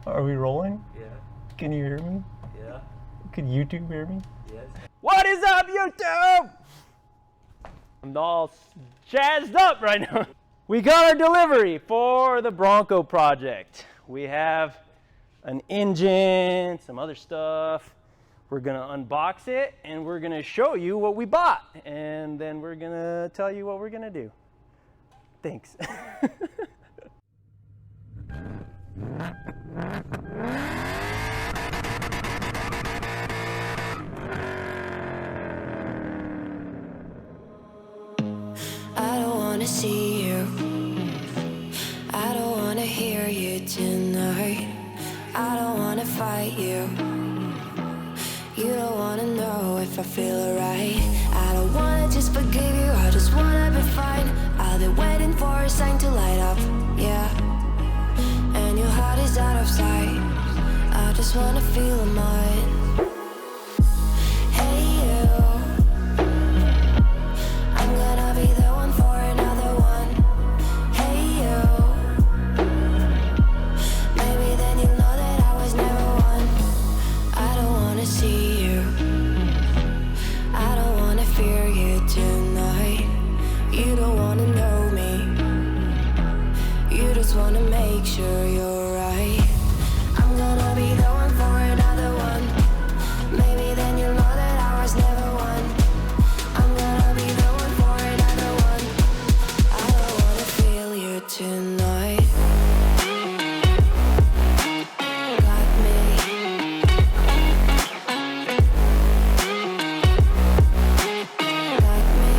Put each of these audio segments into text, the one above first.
Are we rolling? Yeah. Can you hear me? Yeah. Could YouTube hear me? Yes. What is up, YouTube? I'm all jazzed up right now. We got our delivery for the Bronco project. We have an engine, some other stuff. We're gonna unbox it and we're gonna show you what we bought. And then we're gonna tell you what we're gonna do. Thanks. I don't wanna see you. I don't wanna hear you tonight. I don't wanna fight you. You don't wanna know if I feel alright. I don't wanna just forgive you, I just wanna be fine. I'll be waiting for a sign to light up, yeah. And your heart is out of sight. I just wanna feel mine. Hey you, I'm gonna be the one for another one. Hey you, maybe then you'll know that I was never one. I don't wanna see you, I don't wanna fear you tonight. You don't wanna know me, you just wanna make sure you're right. I'm gonna be the one for another one. Maybe then you'll know that I was never one. I'm gonna be the one for another one. I don't wanna feel you tonight. Got me. Got me.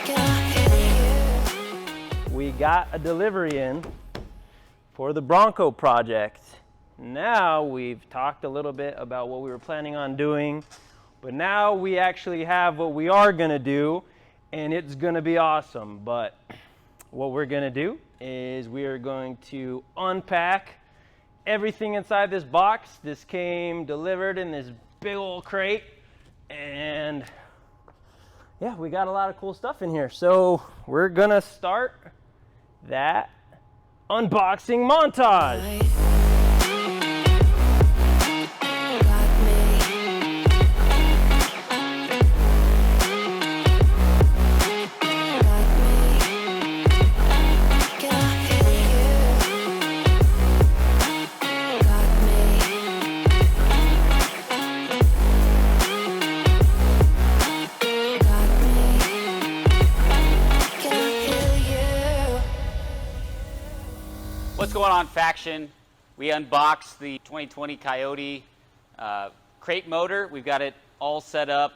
Can I hear you? We got a delivery in for the Bronco project. Now we've talked a little bit about what we were planning on doing, but now we actually have what we are gonna do, and it's gonna be awesome. But what we're gonna do is we are going to unpack everything inside this box. This came delivered in this big old crate, and yeah, we got a lot of cool stuff in here. So we're gonna start that unboxing montage. Got me. Got me. Can I hear you? Got me. Got me. Can I hear you? What's going on, Faction? We unboxed the 2020 Coyote crate motor. We've got it all set up.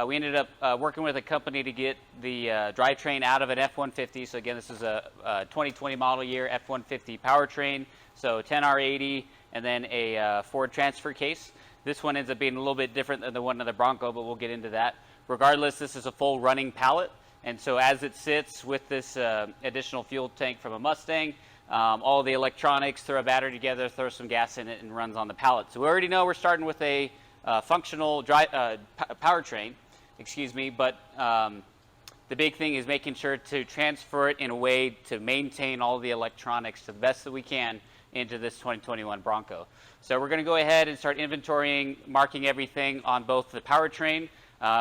We ended up working with a company to get the drivetrain out of an F-150. So again, this is a 2020 model year F-150 powertrain. So 10R80 and then a Ford transfer case. This one ends up being a little bit different than the one in the Bronco, but we'll get into that. Regardless, this is a full running pallet. And so as it sits with this additional fuel tank from a Mustang, all the electronics, throw a battery together, throw some gas in it, and runs on the pallet. So we already know we're starting with a functional powertrain, but the big thing is making sure to transfer it in a way to maintain all the electronics to the best that we can into this 2021 Bronco. So we're going to go ahead and start inventorying, marking everything on both the powertrain,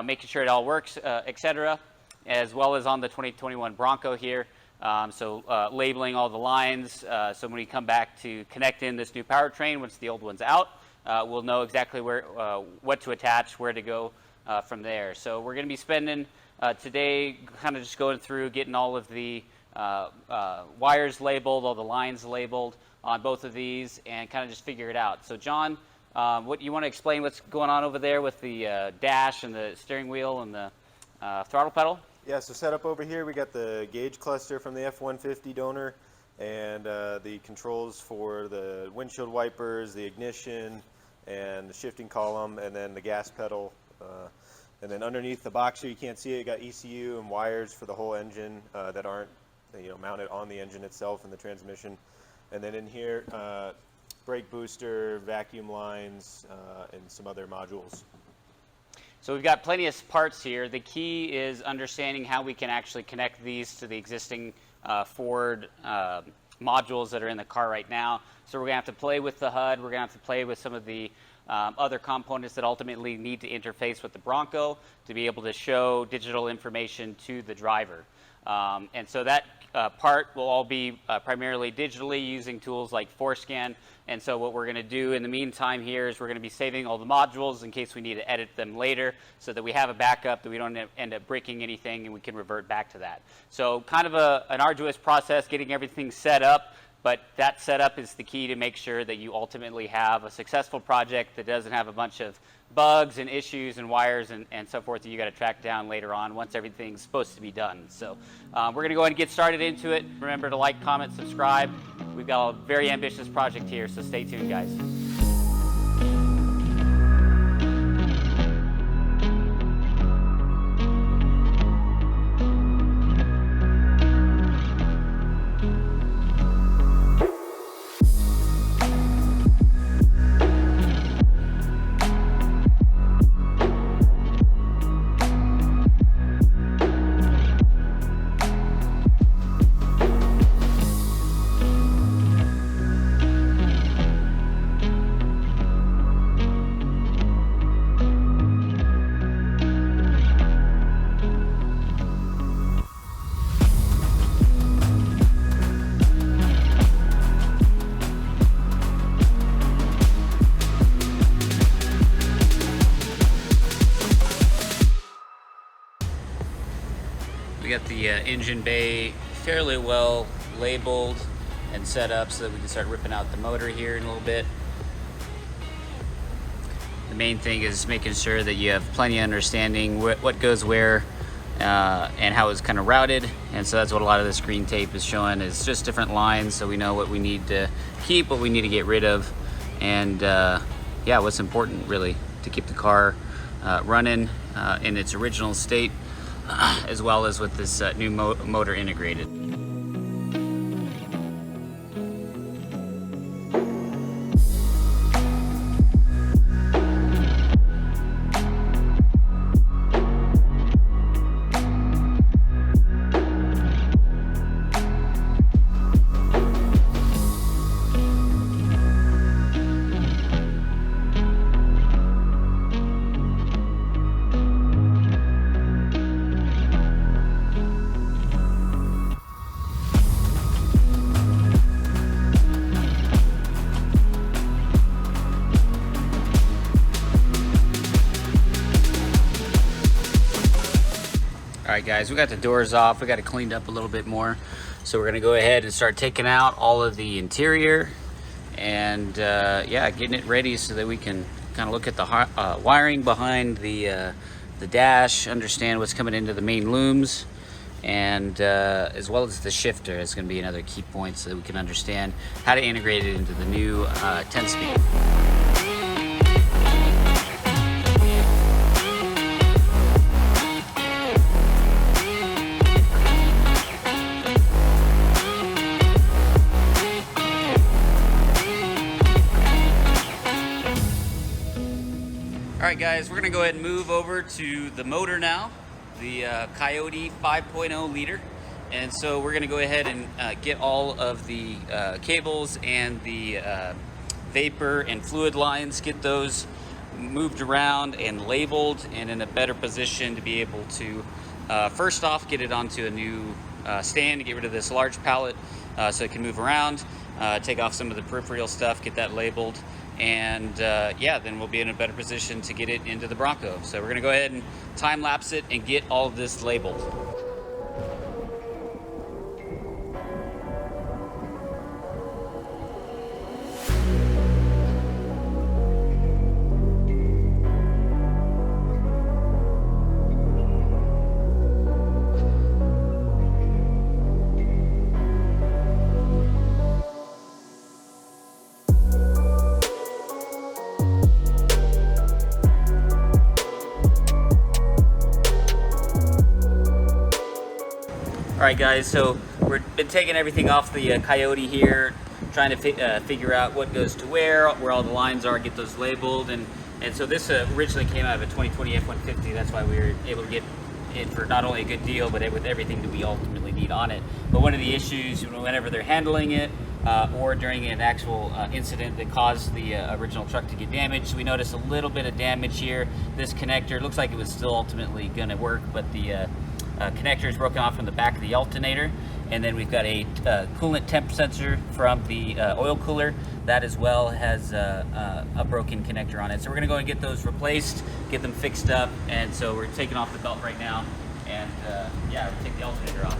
making sure it all works, etc., as well as on the 2021 Bronco here. Labeling all the lines, so when we come back to connect in this new powertrain, once the old one's out, we'll know exactly where, what to attach, where to go from there. So we're going to be spending today kind of just going through, getting all of the wires labeled, all the lines labeled on both of these, and kind of just figure it out. So John, what you want to explain what's going on over there with the dash and the steering wheel and the throttle pedal? Yeah, so set up over here, we got the gauge cluster from the F-150 donor and the controls for the windshield wipers, the ignition, and the shifting column, and then the gas pedal. And then underneath the box here, you can't see it, you got ECU and wires for the whole engine that aren't mounted on the engine itself and the transmission. And then in here, brake booster, vacuum lines, and some other modules. So we've got plenty of parts here. The key is understanding how we can actually connect these to the existing Ford modules that are in the car right now. So we're gonna have to play with the HUD. We're gonna have to play with some of the other components that ultimately need to interface with the Bronco to be able to show digital information to the driver. And so that part will all be primarily digitally using tools like Forescan. And so what we're going to do in the meantime here is we're going to be saving all the modules in case we need to edit them later, so that we have a backup, that we don't end up breaking anything, and we can revert back to that. So kind of an arduous process getting everything set up, but that setup is the key to make sure that you ultimately have a successful project that doesn't have a bunch of bugs and issues and wires and so forth that you got to track down later on once everything's supposed to be done. So we're going to go ahead and get started into it. Remember to like, comment, subscribe. We've got a very ambitious project here, so stay tuned, guys. We got the engine bay fairly well labeled and set up so that we can start ripping out the motor here in a little bit. The main thing is making sure that you have plenty of understanding what goes where and how it's kind of routed. And so that's what a lot of this green tape is showing, is just different lines, so we know what we need to keep, what we need to get rid of, and yeah, what's important really to keep the car running in its original state, as well as with this new motor integrated. All right, guys, we got the doors off. We got it cleaned up a little bit more. So we're gonna go ahead and start taking out all of the interior and yeah, getting it ready so that we can kind of look at the wiring behind the dash, understand what's coming into the main looms, and as well as the shifter is gonna be another key point so that we can understand how to integrate it into the new 10-speed. All right, guys, we're gonna go ahead and move over to the motor now, the Coyote 5.0 liter. And so we're gonna go ahead and get all of the cables and the vapor and fluid lines, get those moved around and labeled and in a better position to be able to, first off, get it onto a new stand to get rid of this large pallet so it can move around, take off some of the peripheral stuff, get that labeled, and yeah, then we'll be in a better position to get it into the Bronco. So we're gonna go ahead and time lapse it and get all of this labeled. Alright guys, so we've been taking everything off the Coyote here, trying to figure out what goes to where all the lines are, get those labeled, and so this originally came out of a 2020 F-150. That's why we were able to get it for not only a good deal, but with everything that we ultimately need on it. But one of the issues, whenever they're handling it, or during an actual incident that caused the original truck to get damaged, we noticed a little bit of damage here. This connector looks like it was still ultimately going to work, but the connector is broken off from the back of the alternator. And then we've got a coolant temp sensor from the oil cooler. That as well has a broken connector on it. So we're gonna go and get those replaced, get them fixed up. And so we're taking off the belt right now. And yeah, we'll take the alternator off.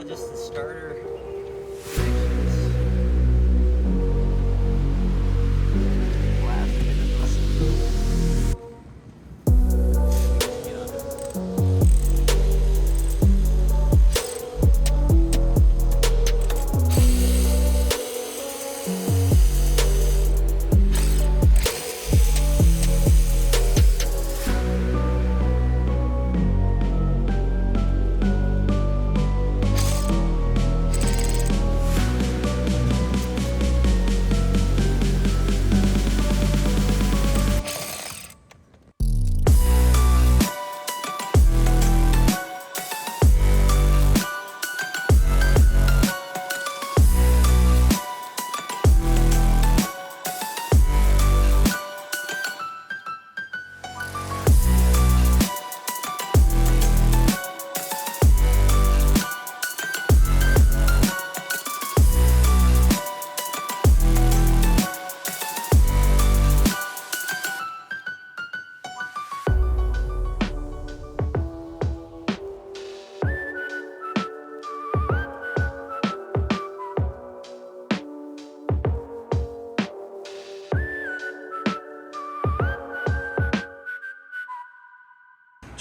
Just the starter.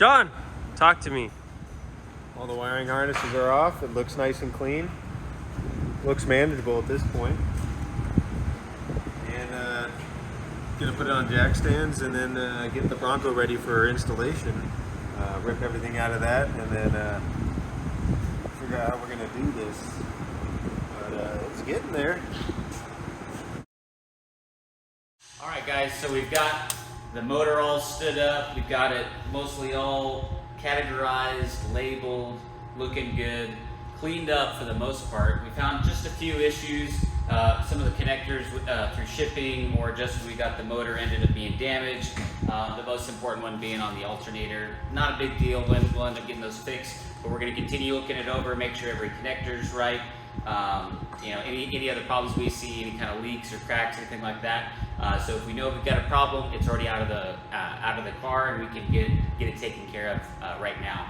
John, talk to me. All the wiring harnesses are off. It looks nice and clean. Looks manageable at this point. And gonna put it on jack stands and then get the Bronco ready for installation. Rip everything out of that and then figure out how we're gonna do this. But it's getting there. All right, guys, so we've got the motor all stood up. We've got it mostly all categorized, labeled, looking good, cleaned up for the most part. We found just a few issues. Some of the connectors through shipping, or just we got the motor ended up being damaged. The most important one being on the alternator. Not a big deal. We'll end up getting those fixed, but we're going to continue looking it over, make sure every connector's right. You know, any other problems we see, any kind of leaks or cracks, anything like that. So if we know we've got a problem, it's already out of the car, and we can get it taken care of right now.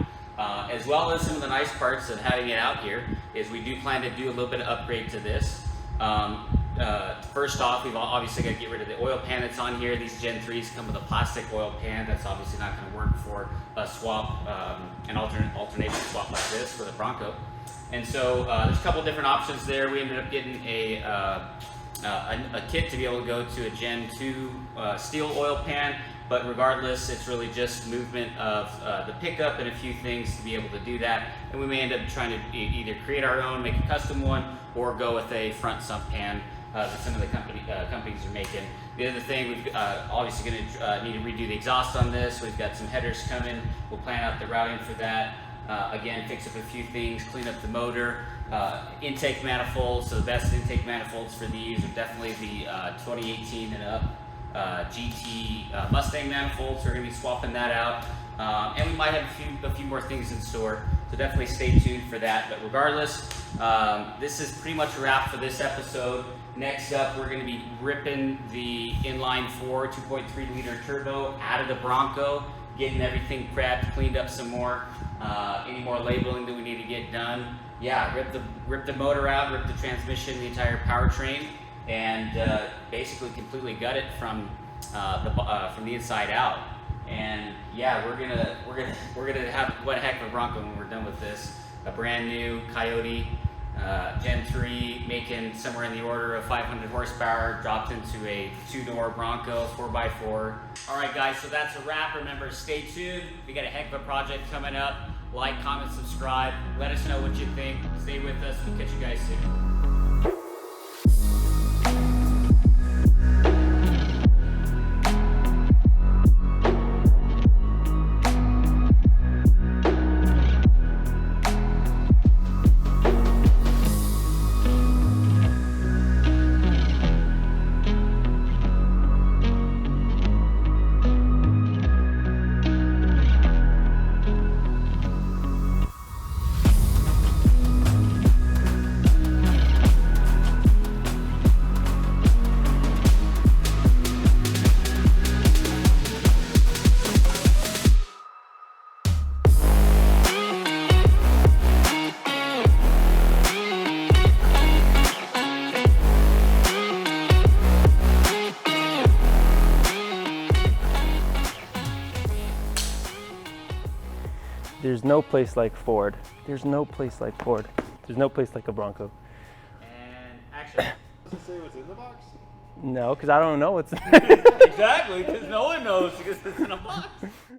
As well as some of the nice parts of having it out here is we do plan to do a little bit of upgrade to this. First off, we've obviously got to get rid of the oil pan that's on here. These Gen 3s come with a plastic oil pan. That's obviously not going to work for a swap, an alternation swap like this for the Bronco. And so there's a couple different options there. We ended up getting a kit to be able to go to a Gen 2 steel oil pan, but regardless, it's really just movement of the pickup and a few things to be able to do that. And we may end up trying to either create our own, make a custom one, or go with a front sump pan that some of the companies are making. The other thing, we've obviously going to need to redo the exhaust on this. We've got some headers coming. We'll plan out the routing for that. Again, fix up a few things, clean up the motor, intake manifolds. So the best intake manifolds for these are definitely the 2018 and up GT Mustang manifolds. We're going to be swapping that out, and we might have a few more things in store. So definitely stay tuned for that. But regardless, this is pretty much a wrap for this episode. Next up, we're going to be ripping the inline 4 2.3 liter turbo out of the Bronco, getting everything prepped, cleaned up some more. Any more labeling that we need to get done. Yeah, rip the motor out, rip the transmission, the entire powertrain, and basically completely gut it from the inside out. And yeah, we're gonna have one heck of a Bronco when we're done with this. A brand new Coyote Gen 3, making somewhere in the order of 500 horsepower, dropped into a 2-door Bronco 4x4. All right, guys, so that's a wrap. Remember, stay tuned. We got a heck of a project coming up. Like, comment, subscribe. Let us know what you think. Stay with us. We'll catch you guys soon. There's no place like Ford. There's no place like Ford. There's no place like a Bronco. And action. Does it say what's in the box? No, because I don't know what's Exactly, because no one knows because it's in a box.